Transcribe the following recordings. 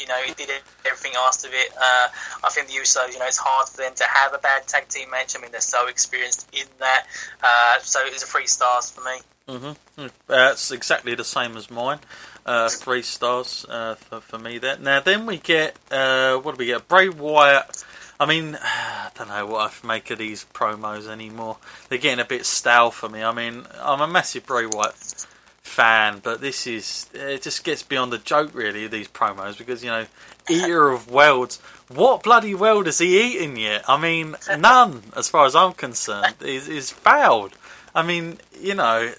You know, it did everything asked of it. I think the Usos, you know, it's hard for them to have a bad tag team match. I mean, they're so experienced in that. So it was a 3 stars for me. Mm-hmm. It's exactly the same as mine. 3 stars for me there. Now then we get what do we get? Bray Wyatt. I mean, I don't know what I make of these promos anymore. They're getting a bit stale for me. I mean, I'm a massive Bray Wyatt fan, but it just gets beyond the joke really, these promos, because, you know, eater of worlds. What bloody world has he eaten yet? I mean, none, as far as I'm concerned, is failed. I mean, you know,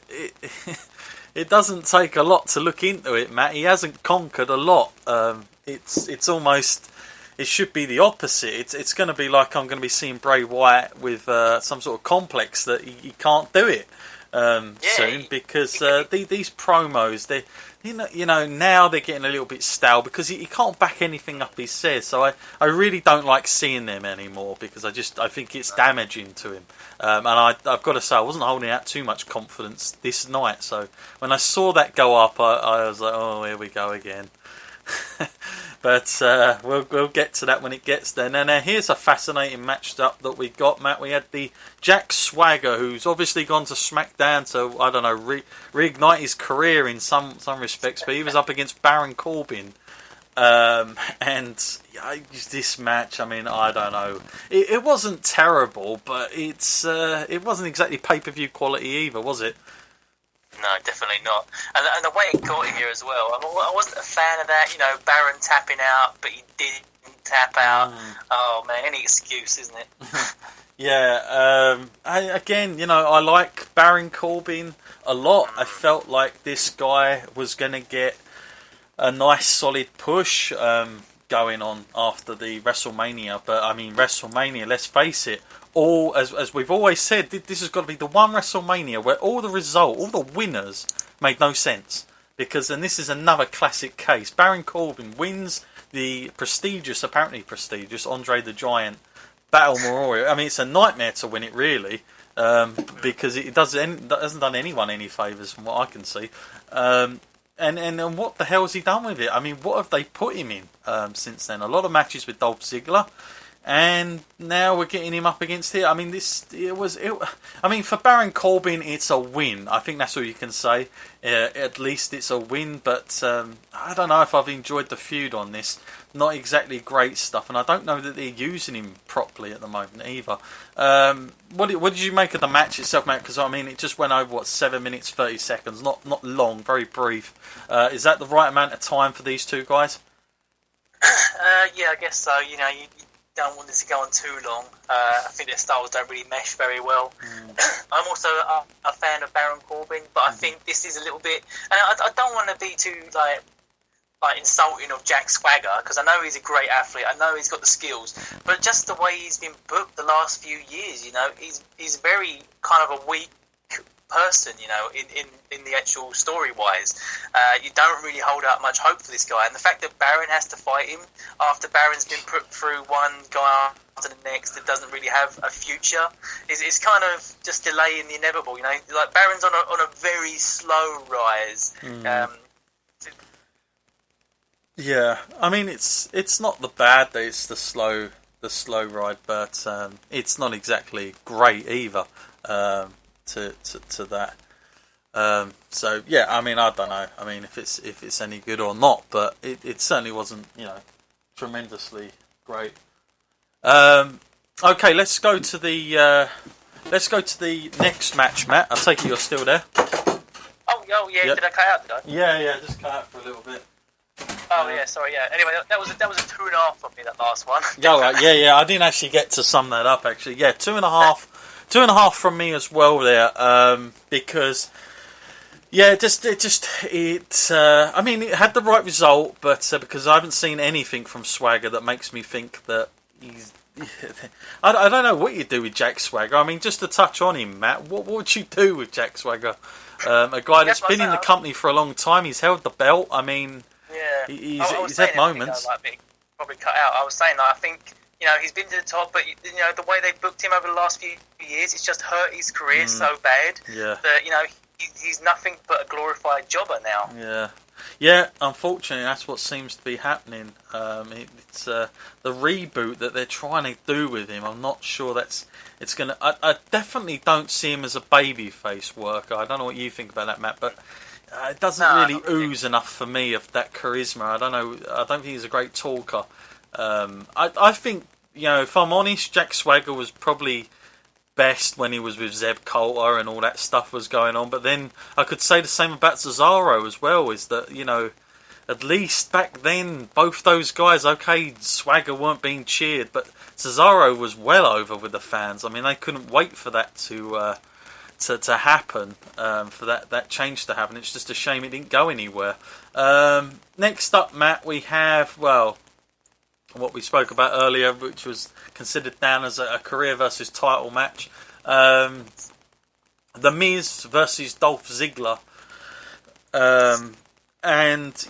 it doesn't take a lot to look into it, Matt. He hasn't conquered a lot. It's almost... It should be the opposite. It's going to be like I'm going to be seeing Bray Wyatt with some sort of complex that he can't do it soon, because these promos, they you know now they're getting a little bit stale because he can't back anything up he says. So I really don't like seeing them anymore, because I think it's damaging to him. And I've got to say, I wasn't holding out too much confidence this night. So when I saw that go up, I was like, oh, here we go again. But we'll get to that when it gets there. Now here's a fascinating match up that we got, Matt. We had the Jack Swagger, who's obviously gone to SmackDown to, I don't know, reignite his career in some respects, but he was up against Baron Corbin. And this match, I mean, I don't know. It wasn't terrible, but it wasn't exactly pay-per-view quality either, was it? No, definitely not. And the way it got here as well, I wasn't a fan of that, you know, Baron tapping out, but he didn't tap out. Oh, man, any excuse, isn't it? Yeah, again, you know, I like Baron Corbin a lot. I felt like this guy was going to get a nice solid push going on after the WrestleMania. But, I mean, WrestleMania, let's face it, as we've always said, this has got to be the one WrestleMania where all the winners made no sense. And this is another classic case. Baron Corbin wins the apparently prestigious, Andre the Giant Battle Memorial. I mean, it's a nightmare to win it, really, because it hasn't done anyone any favours from what I can see. And what the hell has he done with it? I mean, what have they put him in since then? A lot of matches with Dolph Ziggler. And now we're getting him up against it. I mean, for Baron Corbin, it's a win. I think that's all you can say. At least it's a win. But I don't know if I've enjoyed the feud on this. Not exactly great stuff, and I don't know that they're using him properly at the moment either. What did you make of the match itself, Matt? Because I mean, it just went over 7 minutes 30 seconds. Not long, very brief. Is that the right amount of time for these two guys? Yeah, I guess so. You know, you don't want this to go on too long. I think their styles don't really mesh very well. I'm also a fan of Baron Corbin, but I think this is a little bit... And I don't want to be too, like insulting of Jack Swagger, because I know he's a great athlete, I know he's got the skills, but just the way he's been booked the last few years, you know, he's very kind of a weak person, you know, in the actual story-wise. You don't really hold out much hope for this guy, and the fact that Baron has to fight him after Baron's been put through one guy after the next that doesn't really have a future is kind of just delaying the inevitable, you know. Like, Baron's on a very slow rise. Yeah, I mean, it's not the bad that it's the slow ride, but it's not exactly great either. To that. So yeah, I mean, I don't know. I mean, if it's any good or not, but it certainly wasn't, you know, tremendously great. Okay, let's go to the next match, Matt. I take it you're still there. Oh yeah. Yep. Did I cut out? Did I? Yeah, just cut out for a little bit. Oh yeah, sorry. Yeah. Anyway, that was a 2.5 for me, that last one. Yeah. I didn't actually get to sum that up. Actually, yeah, 2.5. 2.5 from me as well there, because yeah, I mean, it had the right result, but because I haven't seen anything from Swagger that makes me think that he's. I don't know what you do with Jack Swagger. I mean, just to touch on him, Matt, what would you do with Jack Swagger? A guy that's been in the company for a long time. He's held the belt. I mean, yeah, he's had moments. Probably cut out. I was saying that I think, you know, he's been to the top, but, you know, the way they booked him over the last few years, it's just hurt his career so bad that, you know, he's nothing but a glorified jobber now. Yeah. Yeah, unfortunately, that's what seems to be happening. It's the reboot that they're trying to do with him. I'm not sure it's going to... I definitely don't see him as a babyface worker. I don't know what you think about that, Matt, but it doesn't really ooze enough for me of that charisma. I don't know. I don't think he's a great talker. I think, if I'm honest, Jack Swagger was probably best when he was with Zeb Coulter and all that stuff was going on. But then I could say the same about Cesaro as well, is that, at least back then, both those guys, okay, Swagger weren't being cheered, but Cesaro was well over with the fans. I mean, they couldn't wait for that to happen, for that change to happen. It's just a shame it didn't go anywhere. Next up, Matt, we have, what we spoke about earlier, which was considered down as a career versus title match. The Miz versus Dolph Ziggler. And,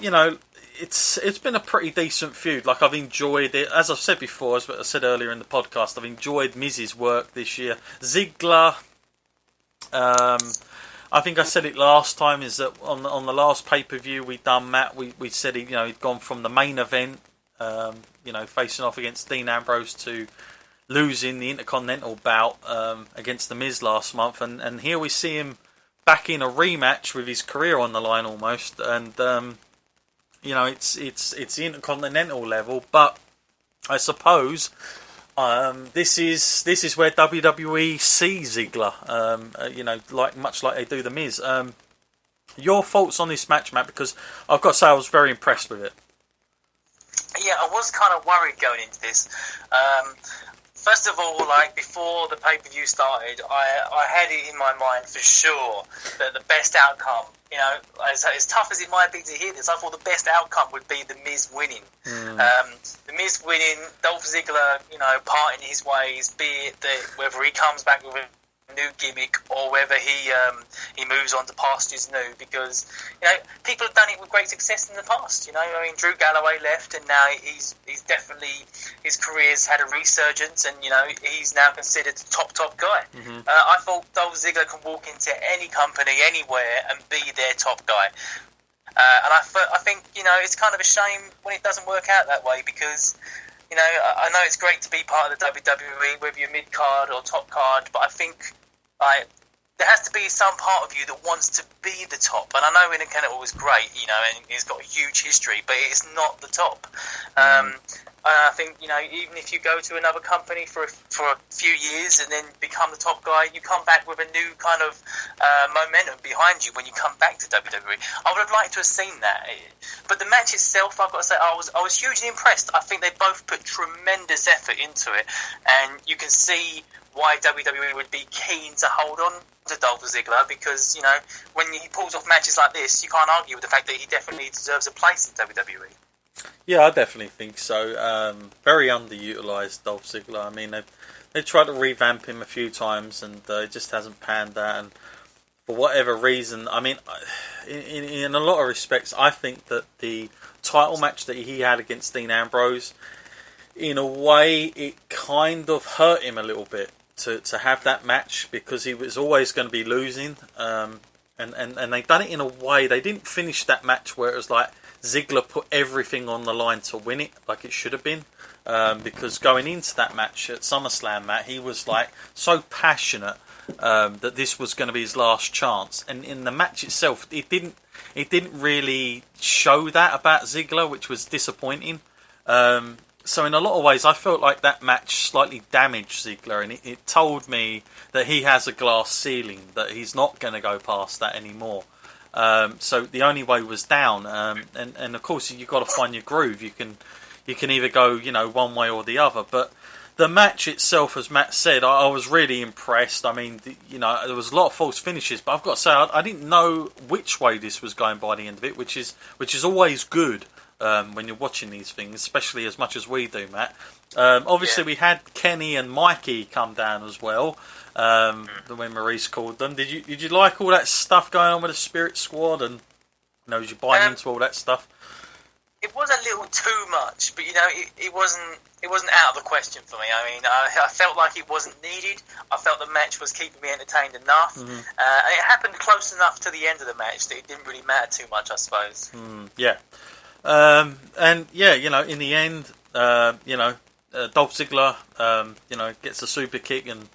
it's been a pretty decent feud. Like, I've enjoyed it. As I've said before, as I said earlier in the podcast, I've enjoyed Miz's work this year. Ziggler, I think I said it last time, is that on the last pay-per-view we done, Matt, we said he'd gone from the main event, facing off against Dean Ambrose, to losing the Intercontinental bout against The Miz last month, and here we see him back in a rematch with his career on the line almost, and it's the Intercontinental level, but I suppose this is where WWE sees Ziggler, much like they do The Miz. Your thoughts on this match, Matt? Because I've got to say I was very impressed with it. Yeah, I was kind of worried going into this. First of all, before the pay-per-view started, I had it in my mind for sure that the best outcome, as tough as it might be to hear this, I thought the best outcome would be The Miz winning. The Miz winning, Dolph Ziggler, parting his ways, be it that whether he comes back with a new gimmick or whether he moves on to pastures new, because people have done it with great success in the past. Drew Galloway left, and now he's definitely, his career's had a resurgence, and he's now considered the top guy. I thought Dolph Ziggler can walk into any company anywhere and be their top guy, and I think it's kind of a shame when it doesn't work out that way, because I know it's great to be part of the WWE, whether you're mid card or top card, but I think there has to be some part of you that wants to be the top. And I know Intercontinental was great, and he's got a huge history, but it's not the top. I think even if you go to another company for a few years and then become the top guy, you come back with a new kind of momentum behind you when you come back to WWE. I would have liked to have seen that, but the match itself, I've got to say, I was hugely impressed. I think they both put tremendous effort into it, and you can see why WWE would be keen to hold on to Dolph Ziggler, because when he pulls off matches like this, you can't argue with the fact that he definitely deserves a place in WWE. Yeah, I definitely think so. Very underutilised, Dolph Ziggler. I mean, they tried to revamp him a few times, and it just hasn't panned out. And for whatever reason, I mean, in a lot of respects, I think that the title match that he had against Dean Ambrose, in a way, it kind of hurt him a little bit to have that match, because he was always going to be losing. And they done it in a way, they didn't finish that match where it was like Ziggler put everything on the line to win it, like it should have been. Because going into that match at SummerSlam, Matt, he was so passionate that this was going to be his last chance. And in the match itself, it didn't really show that about Ziggler, which was disappointing. So in a lot of ways, I felt like that match slightly damaged Ziggler, and it told me that he has a glass ceiling, that he's not going to go past that anymore. So the only way was down, and of course you've got to find your groove. You can either go one way or the other. But the match itself, as Matt said, I was really impressed. I mean, there was a lot of false finishes, but I've got to say I didn't know which way this was going by the end of it, which is always good. When you're watching these things, especially as much as we do, Matt. Obviously, we had Kenny and Mikey come down as well when Maurice called them. Did you like all that stuff going on with the Spirit Squad, and did you buy into all that stuff? it was a little too much, but it wasn't out of the question for me. I mean, I felt like it wasn't needed. I felt the match was keeping me entertained enough, and it happened close enough to the end of the match that it didn't really matter too much, I suppose. Yeah, and yeah, in the end, Dolph Ziggler, gets a super kick and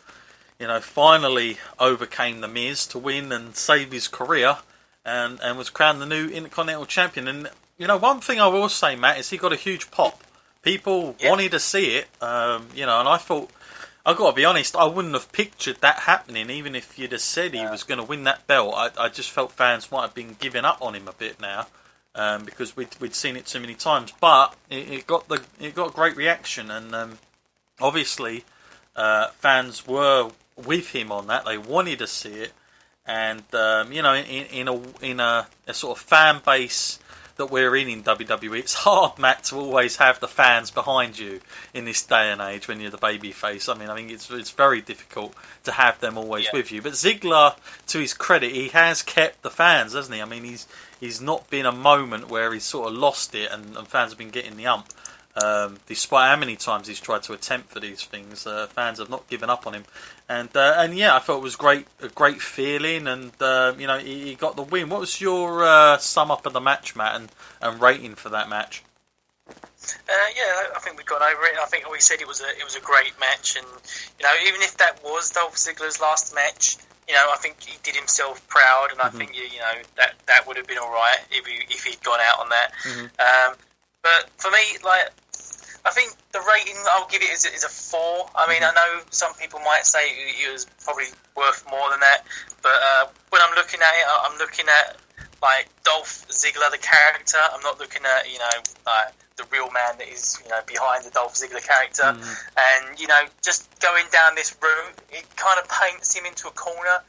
finally overcame the Miz to win and save his career, and was crowned the new Intercontinental Champion. And one thing I will say, Matt, is he got a huge pop. People wanted to see it, and I thought, I've got to be honest, I wouldn't have pictured that happening, even if you'd have said he was going to win that belt. I just felt fans might have been giving up on him a bit now, because we'd seen it too many times. But it got a great reaction, and obviously fans were with him on that. They wanted to see it, and in a sort of fan base that we're in WWE, it's hard, Matt, to always have the fans behind you in this day and age when you're the baby face. I mean, I think it's very difficult to have them always with you. But Ziggler, to his credit, he has kept the fans, hasn't he? I mean, he's not been a moment where he's sort of lost it and fans have been getting the ump. Despite how many times he's tried to attempt for these things, fans have not given up on him, and yeah, I thought it was a great feeling, and he got the win. What was your sum up of the match, Matt, and rating for that match? I think we got over it. I think we said it was a great match, and even if that was Dolph Ziggler's last match, I think he did himself proud, and I think that would have been all right if he'd gone out on that. But for me, I think the rating I'll give it is a 4. I mean, I know some people might say it was probably worth more than that, but when I'm looking at it, I'm looking at Dolph Ziggler, the character. I'm not looking at the real man that is behind the Dolph Ziggler character. And just going down this route, it kind of paints him into a corner.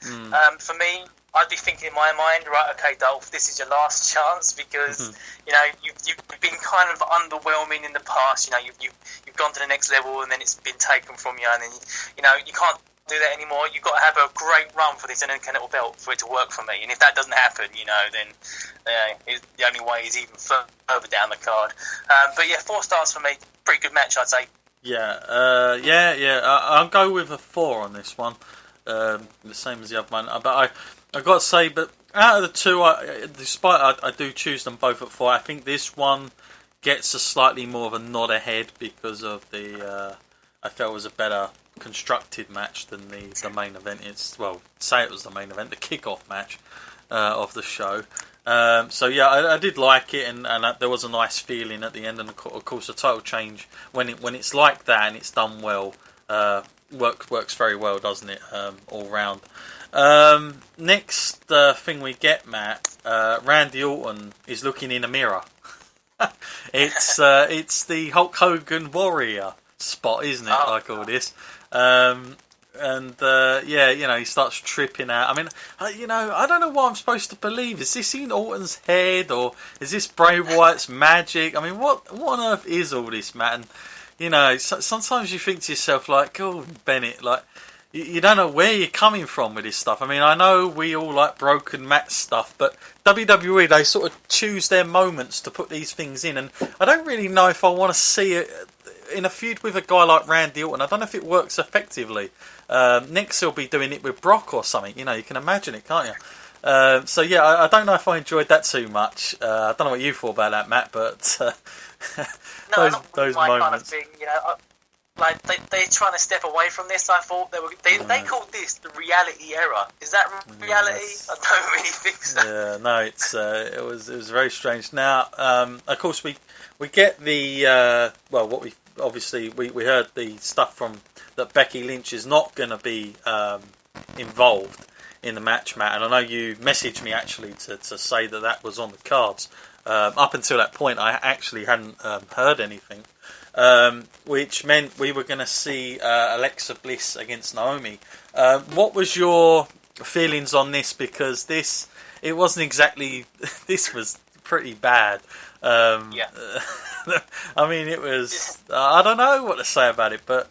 For me, I'd be thinking in my mind, right, okay, Dolph, this is your last chance, because you've been kind of underwhelming in the past. You've gone to the next level, and then it's been taken from you, and then you can't do that anymore. You've got to have a great run for this Intercontinental belt for it to work for me. And if that doesn't happen, then the only way is even further down the card. But yeah, 4 stars for me. Pretty good match, I'd say. I'll go with a 4 on this one. The same as the other one, but I've got to say, but out of the two, despite I do choose them both at 4, I think this one gets a slightly more of a nod ahead because of I felt it was a better constructed match than the main event. Say it was the main event, the kickoff match of the show. I did like it, and there was a nice feeling at the end, and of course the title change when it's like that and it's done well, works very well, doesn't it? All round. Next thing we get, Matt, Randy Orton is looking in a mirror. It's the Hulk Hogan Warrior spot, isn't it? Like all this, he starts tripping out. I mean, I don't know what I'm supposed to believe. Is this in Orton's head, or is this Bray Wyatt's magic? I mean, what on earth is all this, Matt? And sometimes you think to yourself, like, oh, Bennett, like, you don't know where you're coming from with this stuff. I mean, I know we all like broken match stuff, but WWE, they sort of choose their moments to put these things in, and I don't really know if I want to see it in a feud with a guy like Randy Orton. I don't know if it works effectively. Next he'll be doing it with Brock or something. You can imagine it, can't you? I don't know if I enjoyed that too much. I don't know what you thought about that, Matt, but those my moments. Kind of thing, they're trying to step away from this. I thought they called this the reality era. Is that reality? I don't really think so. Yeah, no, it was very strange. Now, of course, we get the what we heard the stuff from that Becky Lynch is not going to be involved in the match, Matt. And I know you messaged me actually to say that was on the cards. Up until that point, I actually hadn't heard anything. Which meant we were going to see Alexa Bliss against Naomi. What was your feelings on this? Because it wasn't exactly. This was pretty bad. I mean, it was. I don't know what to say about it, but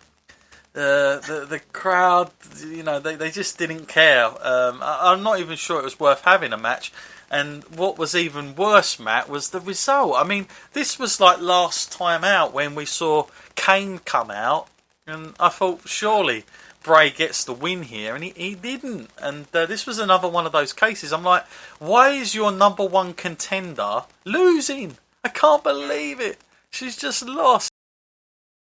the crowd, they just didn't care. I'm not even sure it was worth having a match. And what was even worse, Matt, was the result. I mean, this was like last time out when we saw Kane come out, and I thought surely Bray gets the win here, and he didn't. And this was another one of those cases. I'm like, why is your number one contender losing? I can't believe it. She's just lost.